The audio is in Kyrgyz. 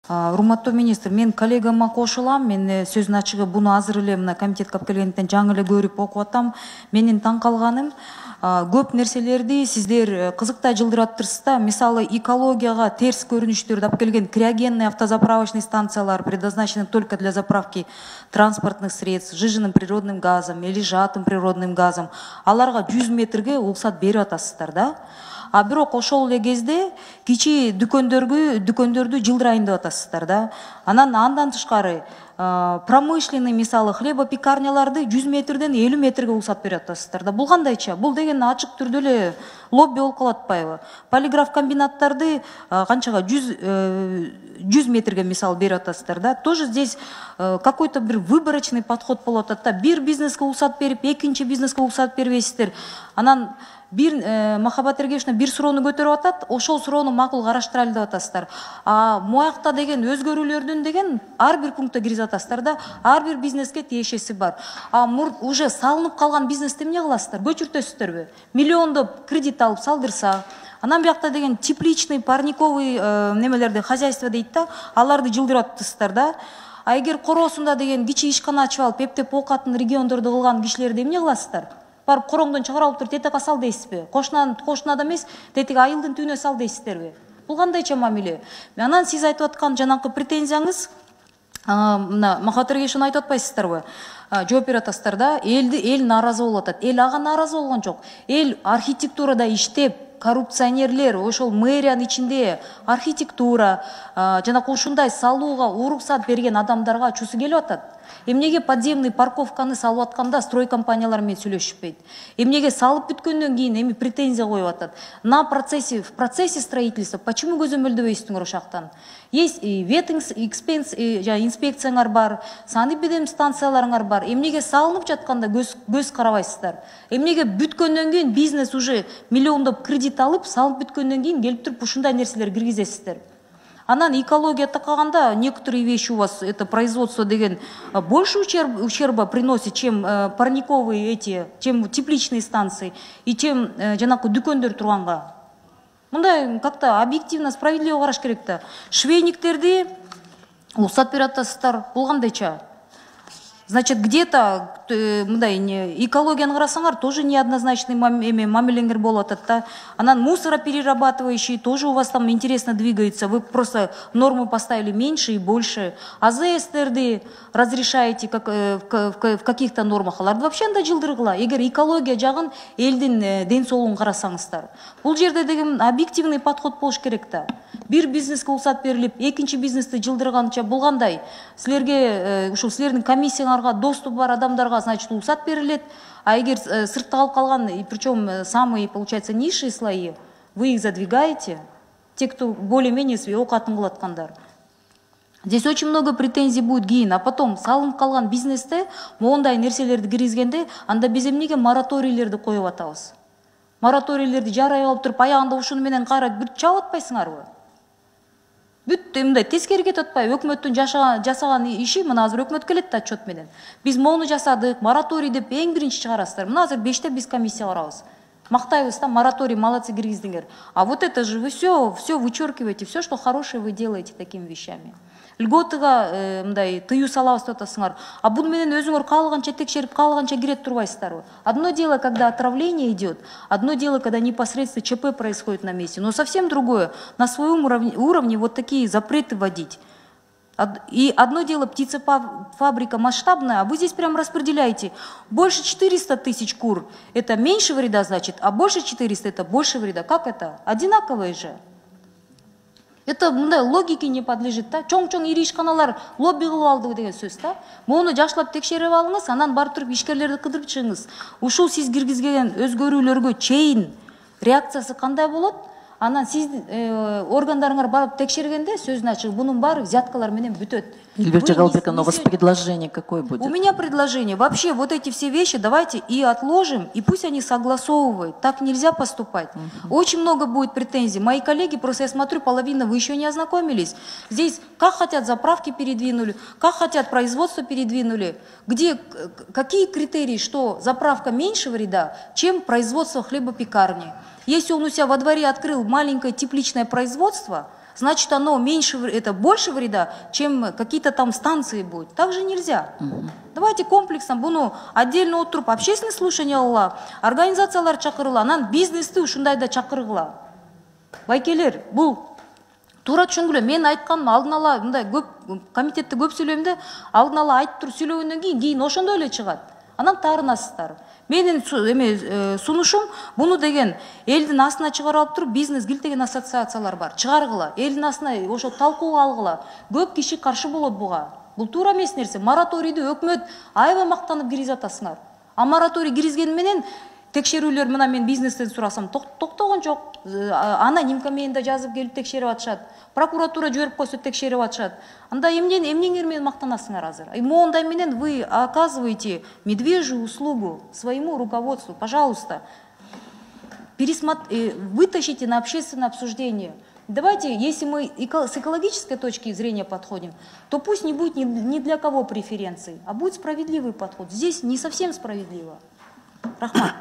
Урматтуу министр, мен коллегама кошулам. Мен сөзүн ачыгы буну азыр эле мына комитетке алып келгенден жаңы эле көрүп окуп атам. Менин таң калганым, көп нерселерди сиздер кызыктай жылдыраттырсыздар. Мисалы, экологияга терс көрүнүштөрдү алып келген криогенный автозаправочный станциялар, предназначены только для заправки транспортных средств, сжиженным природным газом или сжатым природным газом. Аларга 100 метрге уруксат берип атасыздар да. А бирок ошол эле кезде кичи дүкөндөрдү жылдырайын деп атасыздар да. Андан тышкары промышленный, мисалы, хлебопекарняларды 100 метрден 50 метрге уруксат берип атасыздар да. Бул кандайча? Бул деген ачык түрдө эле лобби болуп калат атпайбы? Полиграф комбинаттарды канчага 100 метрге мисалы берип атасыздар да. Тоже здесь какой-то бир выборочный подход болуп атат да. Бир бизнеске уруксат берип, экинчи бизнеске уруксат бербейсиздер. Анан Махаббат Ергешевна бир суроону көтөрүп атат, ошол суроону макул караштырайлы деп атасыздар. Моякта деген өзгөрүүлөрдүн деген ар бир пунктта киргизип атасыздар да, ар бир бизнеске тиешеси бар. Уже салынып калган бизнести эмне кыласыздар? Көчүртөсүздөрбү? Миллиондоп кредит алып салдырса, анан биякта деген тепличный, парниковый немелерди, хозяйство дейт да, аларды жылдырып атасыздар да. Эгер короосунда деген кичи ишкана ачып алып, эптеп оокатын региондордо кылган кишилерди эмне кыласыздар? Барып короңдон чыгарып алып туруп тетеге сал дейсизби? Кошунада эмес, тетеге айылдын түбүнө сал дейсиздерби? Бул кандайча мамиле? Анан сиз айтып аткан жанакы претензияңыз, мына Махаббат Ергешевна айтып атпайсыздарбы? Жооп берип атасыздар да, эл нааразы болуп атат. Эл ага нааразы болгон жок. Эл архитектурада иштеп, коррупционерлер, ошол мэриянын ичинде архитектура, жанакы ушундай салууга уруксат берген адамдарга ачуусу келип атат. Эмнеге подземный парковканы салып атканда строй компаниялар менен сүйлөшүшпөйт? Эмнеге салып бүткөндөн кийин эми претензия коюп атат? В процессе строительства почему көзөмөлдөбөйсүңөр ошактан? Есть инспекцияңар бар, санэпидемстанцияларыңар бар. Эмнеге салынып жатканда көз карабайсыздар? Эмнеге бүткөндөн кийин бизнес уже миллиондоп кредит алып, салып бүткөндөн кийин келип туруп ушундай нерселер киргизесиздер? Анан экология такаганда некоторые вещи у вас, это производство деген, больше ущерба приносит, чем парниковые чем тепличные станции и чем жанакы дүкөндөр турганга. Мындай как-то объективно, справедливо караш керек да. Швейниктерди уруксат берип атасыздар, бул кандайча? Значит, где-то экологияны карасаңар, тоже неоднозначный мамилеңер болуп атат да. Анан мусороперерабатывающий тоже у вас там интересно двигается. Вы просто норму поставили меньше и больше. АЗС-терди разрешаете в каких-то нормах. Аларды вообще анда жылдыргыла. Эгер экология жагын, элдин ден соолугун карасаңыздар. Бул жерде деген объективный подход болуш керек да. Бир бизнеске уруксат берилип, экинчи бизнести жылдырганча болгандай. Силерге ушул силердин комиссияңарга доступ бар адамдарга, значит, уруксат берилет. А эгер сыртта калып калган, и причем самые, получается, низшие слои, вы их задвигаете, те, кто более-менее оокатын кылаткандар. Здесь очень много претензий будет кийин, а потом салынып калган бизнесте моундай нерселерди киргизгенде, анда биз эмнеге мораторийлерди коюп атабыз? Мораторийлерди жарай алып туруп, аягында ушуну менен кайра бүт чабып атпайсыңарбы? Бүт мындай тескери кетип атпайбы? Өкмөттүн жасаган иши, мына азыр өкмөт келет да отчет менен. Биз моуну жасадык, мораторий деп эң биринчи чыгарасыздар. Мына азыр 5-те биз комиссия барабыз. Мактайбыз да, мораторий, молодцы, киргиздиңер. А вот это же вы все вычеркиваете, все, что хорошее вы делаете такими вещами. Льготыга мындай тыюу салабыз деп атасыңар. А буну менен өзүңөр каалаганча текшерип, каалаганча кире турбайсыздарбы? Одно дело, когда отравление идет, одно дело, когда непосредственно ЧП происходит на месте, но совсем другое на своем уровне вот такие запреты вводить. И одно дело птицефабрика масштабная, а вы здесь прям распределяете. Больше 400 тысяч кур – это меньше вреда, значит, а больше 400 – это больше вреда. Как это? Одинаковые же. Это логике не подлежит. Чоң-чоң ири ишканалар лобби кылып алды деген сөз да. Мону жакшылап текшерип алыңыз, анан барып туруп ишкерлерди кыдырып чыгыңыз. Ушул сиз киргизген өзгөрүүлөргө чейин реакциясы кандай болот? Анан сиз органдарыңар барып текшергенде сөзүн ачык, бунун баары взяткалар менен бүтөт. Эльвира Галбековна, у вас предложение какое будет? У меня предложение. Вообще вот эти все вещи давайте и отложим, и пусть они согласовывают. Так нельзя поступать. Очень много будет претензий. Мои коллеги, просто я смотрю, половина вы еще не ознакомились. Здесь как хотят заправки передвинули, как хотят производство передвинули. Где, какие критерии, что заправка меньше вреда, чем производство хлебопекарни. Если он у себя во дворе открыл маленькое тепличное производство, значит оно меньше, это больше вреда, чем какие-то там станции будут. Так же нельзя. Давайте комплексом, bunu отдельно отырып, общественное слушание алла, организациялар чакырыла, анан бизнесті ушундайда чакыргыла. Байкелер, бұл тура түшүнгүлө, мен айтканым алдын ала, мындай көп комитетте көп сүйлөйм, алдын ала айтып туруп сүйлөгөндөн кийин ошондой эле чыгат. Анан таарынасыздар. Менин сунушум буну деген элдин астына чыгарып алып туруп, бизнес гил деген ассоциациялар бар. Чыгаргыла, элдин астына ошо талкууга алгыла. Көп киши каршы болот буга. Бул туура эмес нерсе. Мораторийди өкмөт аябай мактанып киргизип атасыңар. А мораторий киргизгени менен текшерүүлөр, мына мен бизнестен сурасам, токтогон жок. Анонимка менде жазып келип текшерип атышат. Прокуратура жиберип койсо текшерип атышат. Анда эмнеңер менен мактанасыңар азыр? Мондай менен вы оказываете медвежью услугу своему руководству. Пожалуйста, вытащите на общественное обсуждение. Давайте, если мы с экологической точки зрения подходим, то пусть не будет ни для кого преференций, а будет справедливый подход. Здесь не совсем справедливо. Рахмат.